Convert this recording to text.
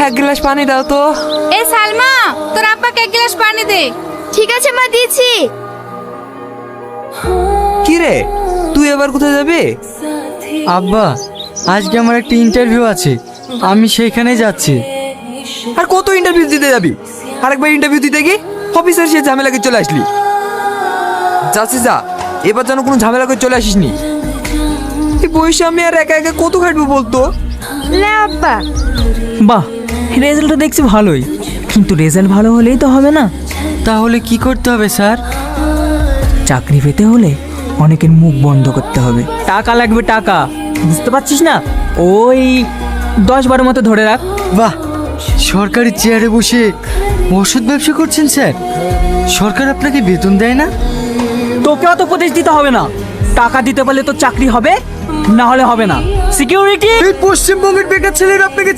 এক গ্লাস পানি দাও তো। এই সালমা, তোর আব্বাকে এক গ্লাস পানি দে। ঠিক আছে মা, দিয়েছি। কি রে, তুই এবার কোথায় যাবি? আব্বা, আজকে আমার একটা ইন্টারভিউ আছে, আমি সেইখানে যাচ্ছি। আর কত ইন্টারভিউ দিতে যাবি? আরেকবার ইন্টারভিউ দিতে গিয়ে অফিসার সে ঝামেলাকে চলে আসলি। যাচ্ছি যা, এবার যেন কোনো ঝামেলা করে চলে আসিস নি। এই বয়সে আমি আর একা একা কত খাটবো বলতো? না আব্বা। বাহ, রেজাল্ট দেখছি ভালোই, কিন্তু রেজাল্ট ভালো হলেই তো হবে না। তাহলে কি করতে হবে স্যার? চাকরি পেতে হলে অনেকের মুখ বন্ধ করতে হবে। টাকা লাগবে, টাকা, বুঝতে পারছিস না? ওই 10-12 মতো ধরে রাখ। বাহ, সরকারি চেয়ারে বসে ওষুধ ব্যবসা করছেন স্যার? সরকার আপনাকে বেতন দেয় না? তোকে অত উপদেশ দিতে হবে না, টাকা দিতে পারলে তো চাকরি হবে, না হলে হবে না। সিকিউরিটি। এই পশ্চিমবঙ্গের বেকার ছেলেরা আপনাকে